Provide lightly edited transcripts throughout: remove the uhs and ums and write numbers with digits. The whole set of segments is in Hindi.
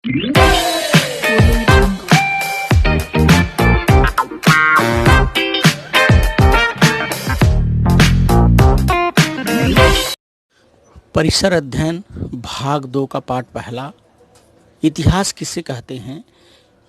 परिसर अध्ययन भाग 2 का पाठ पहला, इतिहास किसे कहते हैं।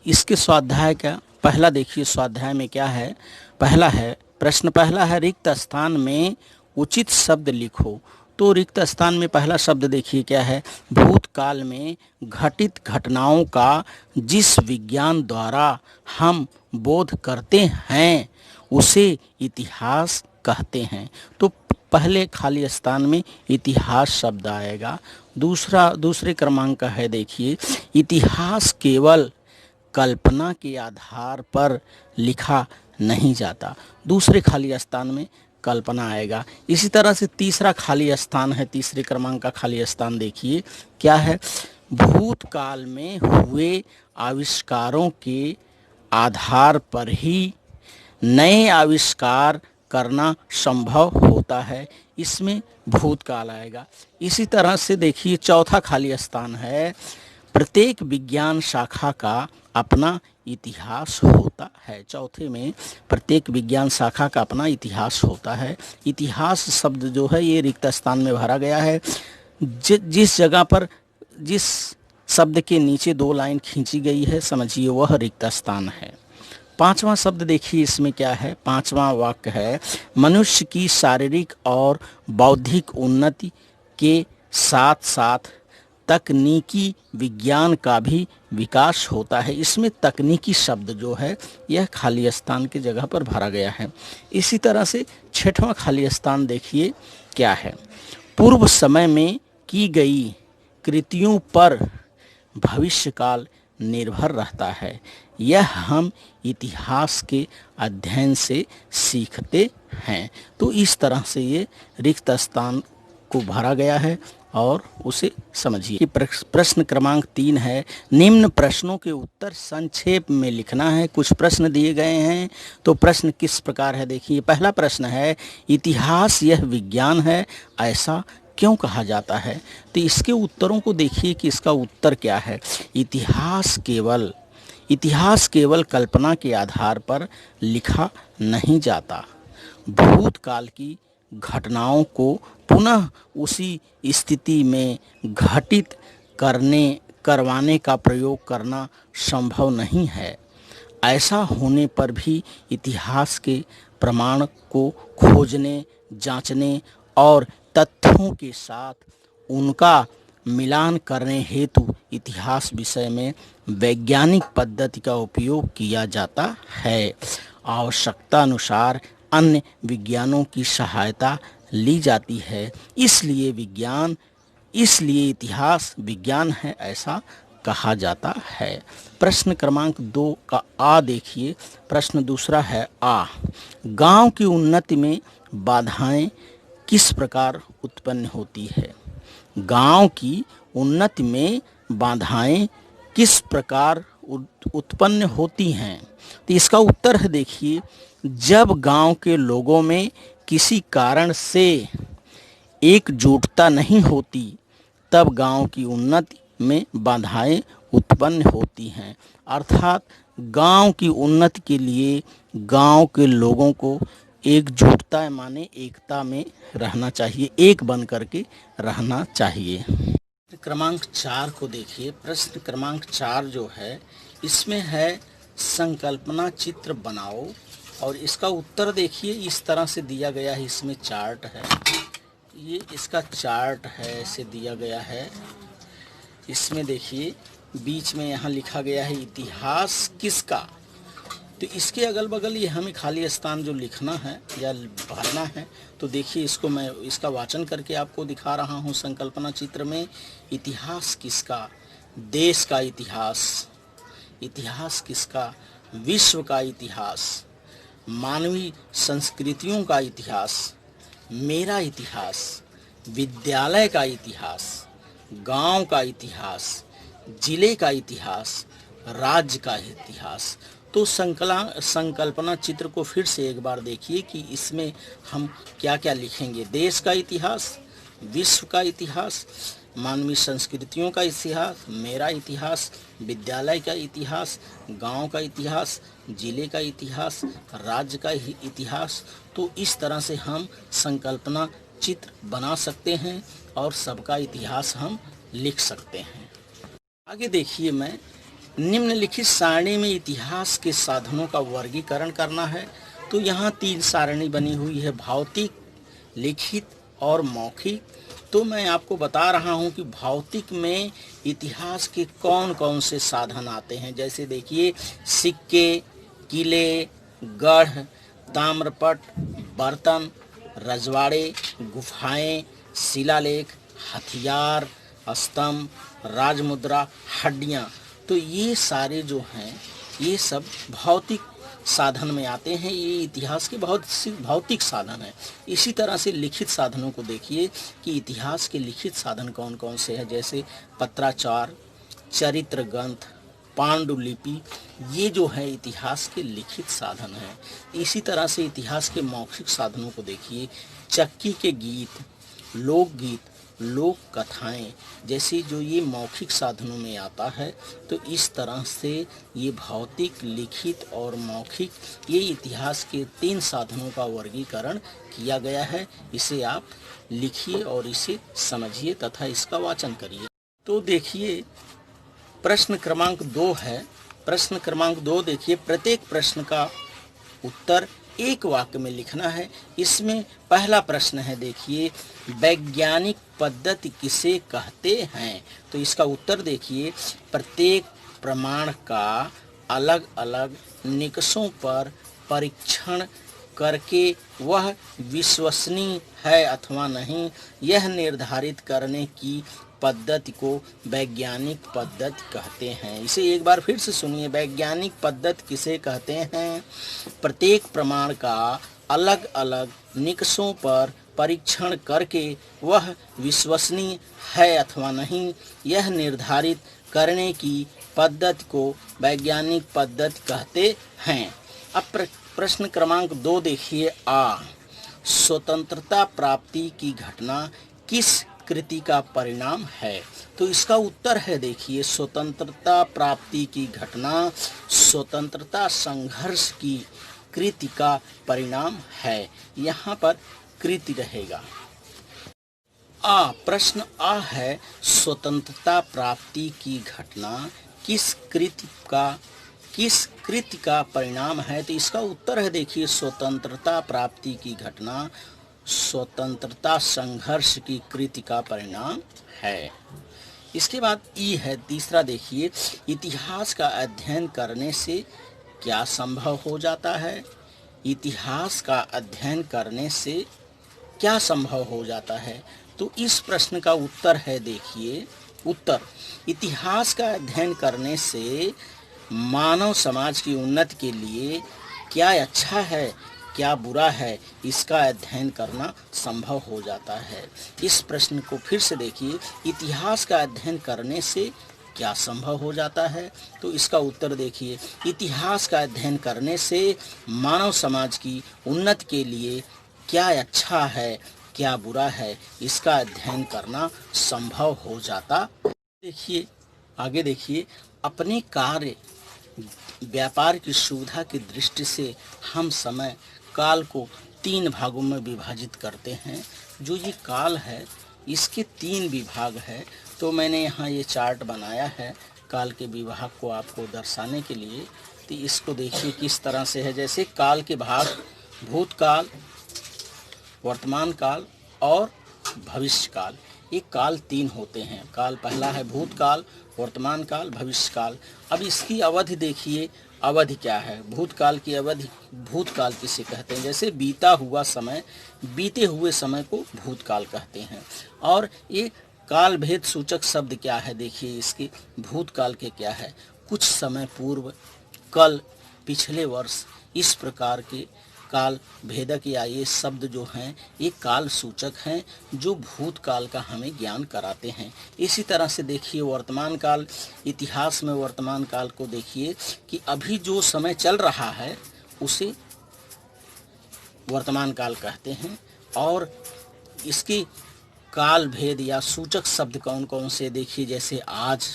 इसके स्वाध्याय का पहला देखिए, स्वाध्याय में क्या है। पहला है, प्रश्न पहला है, रिक्त स्थान में उचित शब्द लिखो। तो रिक्त स्थान में पहला शब्द देखिए क्या है, भूतकाल में घटित घटनाओं का जिस विज्ञान द्वारा हम बोध करते हैं उसे इतिहास कहते हैं। तो पहले खाली स्थान में इतिहास शब्द आएगा। दूसरे क्रमांक का है देखिए, इतिहास केवल कल्पना के आधार पर लिखा नहीं जाता। दूसरे खाली स्थान में कल्पना आएगा। इसी तरह से तीसरा खाली स्थान है, तीसरे क्रमांक का खाली स्थान देखिए क्या है, भूतकाल में हुए आविष्कारों के आधार पर ही नए आविष्कार करना संभव होता है। इसमें भूतकाल आएगा। इसी तरह से देखिए चौथा खाली स्थान है, प्रत्येक विज्ञान शाखा का अपना इतिहास होता है। चौथे में प्रत्येक विज्ञान शाखा का अपना इतिहास होता है। इतिहास शब्द जो है ये रिक्त स्थान में भरा गया है। जिस जगह पर जिस शब्द के नीचे 2 लाइन खींची गई है समझिए वह रिक्त स्थान है। पांचवा शब्द देखिए इसमें क्या है, पांचवा वाक्य है, मनुष्य की शारीरिक और बौद्धिक उन्नति के साथ साथ तकनीकी विज्ञान का भी विकास होता है। इसमें तकनीकी शब्द जो है यह खाली स्थान की जगह पर भरा गया है। इसी तरह से छठवां खाली स्थान देखिए क्या है, पूर्व समय में की गई कृतियों पर भविष्यकाल निर्भर रहता है। यह हम इतिहास के अध्ययन से सीखते हैं। तो इस तरह से ये रिक्त स्थान को भरा गया है और उसे समझिए। प्रश्न क्रमांक 3 है, निम्न प्रश्नों के उत्तर संक्षेप में लिखना है। कुछ प्रश्न दिए गए हैं। तो प्रश्न किस प्रकार है देखिए, पहला प्रश्न है, इतिहास यह विज्ञान है, ऐसा क्यों कहा जाता है। तो इसके उत्तरों को देखिए कि इसका उत्तर क्या है, इतिहास केवल कल्पना के आधार पर लिखा नहीं जाता। भूतकाल की घटनाओं को पुनः उसी स्थिति में घटित करवाने का प्रयोग करना संभव नहीं है। ऐसा होने पर भी इतिहास के प्रमाण को खोजने, जांचने और तथ्यों के साथ उनका मिलान करने हेतु इतिहास विषय में वैज्ञानिक पद्धति का उपयोग किया जाता है। आवश्यकता अनुसार अन्य विज्ञानों की सहायता ली जाती है। इसलिए इतिहास विज्ञान है, ऐसा कहा जाता है। प्रश्न क्रमांक 2 का आ देखिए, प्रश्न दूसरा है आ, गांव की उन्नति में बाधाएं किस प्रकार उत्पन्न होती है। गांव की उन्नति में बाधाएं किस प्रकार उत्पन्न होती हैं। तो इसका उत्तर है देखिए, जब गांव के लोगों में किसी कारण से एकजुटता नहीं होती तब गांव की उन्नति में बाधाएं उत्पन्न होती हैं। अर्थात गांव की उन्नति के लिए गांव के लोगों को एकजुटता माने एकता में रहना चाहिए, एक बन करके रहना चाहिए। क्रमांक 4 को देखिए, प्रश्न क्रमांक 4 जो है इसमें है संकल्पना चित्र बनाओ। और इसका उत्तर देखिए इस तरह से दिया गया है। इसमें चार्ट है, ये इसका चार्ट है, ऐसे दिया गया है। इसमें देखिए बीच में यहाँ लिखा गया है इतिहास किसका। तो इसके अगल बगल ये हमें खाली स्थान जो लिखना है या भरना है। तो देखिए इसको मैं इसका वाचन करके आपको दिखा रहा हूँ। संकल्पना चित्र में इतिहास किसका, देश का इतिहास, इतिहास किसका, विश्व का इतिहास, मानवीय संस्कृतियों का इतिहास, मेरा इतिहास, विद्यालय का इतिहास, गांव का इतिहास, जिले का इतिहास, राज्य का इतिहास। तो संकल्पना चित्र को फिर से एक बार देखिए कि इसमें हम क्या क्या लिखेंगे। देश का इतिहास, विश्व का इतिहास, मानवीय संस्कृतियों का इतिहास, मेरा इतिहास, विद्यालय का इतिहास, गांव का इतिहास, जिले का इतिहास, राज्य का इतिहास। तो इस तरह से हम संकल्पना चित्र बना सकते हैं और सबका इतिहास हम लिख सकते हैं। आगे देखिए, मैं निम्नलिखित सारणी में इतिहास के साधनों का वर्गीकरण करना है। तो यहाँ 3 सारणी बनी हुई है, भौतिक, लिखित और मौखिक। तो मैं आपको बता रहा हूँ कि भौतिक में इतिहास के कौन कौन से साधन आते हैं। जैसे देखिए, सिक्के, किले, गढ़, ताम्रपट, बर्तन, रजवाड़े, गुफाएं, शिलालेख, हथियार, स्तंभ, राजमुद्रा, हड्डियाँ। तो ये सारे जो हैं ये सब भौतिक साधन में आते हैं। ये इतिहास के बहुत भौतिक साधन हैं। इसी तरह से लिखित साधनों को देखिए कि इतिहास के लिखित साधन कौन कौन से हैं। जैसे पत्राचार, चरित्र ग्रंथ, पांडुलिपि, ये जो है इतिहास के लिखित साधन हैं। इसी तरह से इतिहास के मौखिक साधनों को देखिए, चक्की के गीत, लोकगीत, लोक कथाएँ, जैसे जो ये मौखिक साधनों में आता है। तो इस तरह से ये भौतिक, लिखित और मौखिक, ये इतिहास के 3 साधनों का वर्गीकरण किया गया है। इसे आप लिखिए और इसे समझिए तथा इसका वाचन करिए। तो देखिए, प्रश्न क्रमांक 2 है। प्रश्न क्रमांक 2 देखिए, प्रत्येक प्रश्न का उत्तर एक वाक्य में लिखना है। इसमें पहला प्रश्न है, देखिए, वैज्ञानिक पद्धति किसे कहते हैं। तो इसका उत्तर देखिए, प्रत्येक प्रमाण का अलग अलग निकषों पर परीक्षण करके वह विश्वसनीय है अथवा नहीं, यह निर्धारित करने की पद्धति को वैज्ञानिक पद्धति कहते हैं। इसे एक बार फिर से सुनिए, वैज्ञानिक पद्धति किसे कहते हैं। प्रत्येक प्रमाण का अलग अलग निकषों पर परीक्षण करके वह विश्वसनीय है अथवा नहीं, यह निर्धारित करने की पद्धति को वैज्ञानिक पद्धति कहते हैं। अब प्रश्न क्रमांक 2 देखिए, स्वतंत्रता प्राप्ति की घटना किस कृति का परिणाम है। तो इसका उत्तर है, देखिए, स्वतंत्रता प्राप्ति की घटना स्वतंत्रता संघर्ष की कृति का परिणाम है। यहाँ पर कृति रहेगा। प्रश्न है, स्वतंत्रता प्राप्ति की घटना किस कृति का परिणाम है। तो इसका उत्तर है, देखिए, स्वतंत्रता प्राप्ति की घटना स्वतंत्रता संघर्ष की कृति का परिणाम है। इसके बाद है तीसरा, देखिए, इतिहास का अध्ययन करने से क्या संभव हो जाता है। इतिहास का अध्ययन करने से क्या संभव हो जाता है। तो इस प्रश्न का उत्तर है, देखिए, उत्तर, इतिहास का अध्ययन करने से मानव समाज की उन्नति के लिए क्या अच्छा है, क्या बुरा है, इसका अध्ययन करना संभव हो जाता है। इस प्रश्न को फिर से देखिए, इतिहास का अध्ययन करने से क्या संभव हो जाता है। तो इसका उत्तर देखिए, इतिहास का अध्ययन करने से मानव समाज की उन्नति के लिए क्या अच्छा है, क्या बुरा है, इसका अध्ययन करना संभव हो जाता। देखिए, आगे देखिए, अपने कार्य व्यापार की सुविधा की दृष्टि से हम समय काल को 3 भागों में विभाजित करते हैं। जो ये काल है इसके 3 विभाग है। तो मैंने यहाँ ये चार्ट बनाया है काल के विभाग को आपको दर्शाने के लिए। तो इसको देखिए किस तरह से है। जैसे काल के भाग भूतकाल, वर्तमान काल और भविष्य काल। ये काल 3 होते हैं। काल पहला है भूतकाल, वर्तमान काल, भविष्य काल। अब इसकी अवधि देखिए, अवधि क्या है। भूतकाल की अवधि, भूतकाल किसे कहते हैं। जैसे बीता हुआ समय, बीते हुए समय को भूतकाल कहते हैं। और ये काल भेद सूचक शब्द क्या है, देखिए इसके भूतकाल के क्या है, कुछ समय पूर्व, कल, पिछले वर्ष, इस प्रकार के काल भेदक या ये शब्द जो हैं ये काल सूचक हैं जो भूतकाल का हमें ज्ञान कराते हैं। इसी तरह से देखिए वर्तमान काल, इतिहास में वर्तमान काल को देखिए कि अभी जो समय चल रहा है उसे वर्तमान काल कहते हैं। और इसकी काल भेद या सूचक शब्द कौन कौन से देखिए, जैसे आज,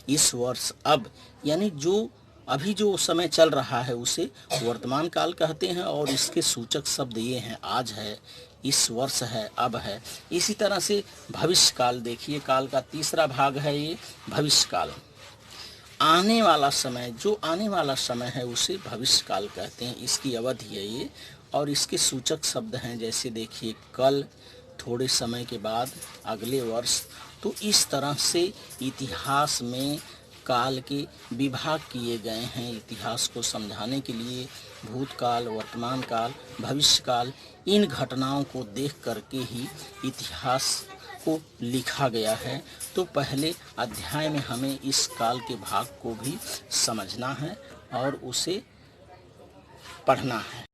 इस वर्ष, अब, यानी जो अभी जो समय चल रहा है उसे वर्तमान काल कहते हैं और इसके सूचक शब्द ये हैं, आज है, इस वर्ष है, अब है। इसी तरह से भविष्य काल देखिए, काल का तीसरा भाग है ये भविष्य काल। आने वाला समय, जो आने वाला समय है उसे भविष्य काल कहते हैं, इसकी अवधि है ये। और इसके सूचक शब्द हैं, जैसे देखिए कल, थोड़े समय के बाद, अगले वर्ष। तो इस तरह से इतिहास में काल के विभाग किए गए हैं। इतिहास को समझाने के लिए भूतकाल, वर्तमान काल, भविष्य काल, इन घटनाओं को देख करके ही इतिहास को लिखा गया है। तो पहले अध्याय में हमें इस काल के भाग को भी समझना है और उसे पढ़ना है।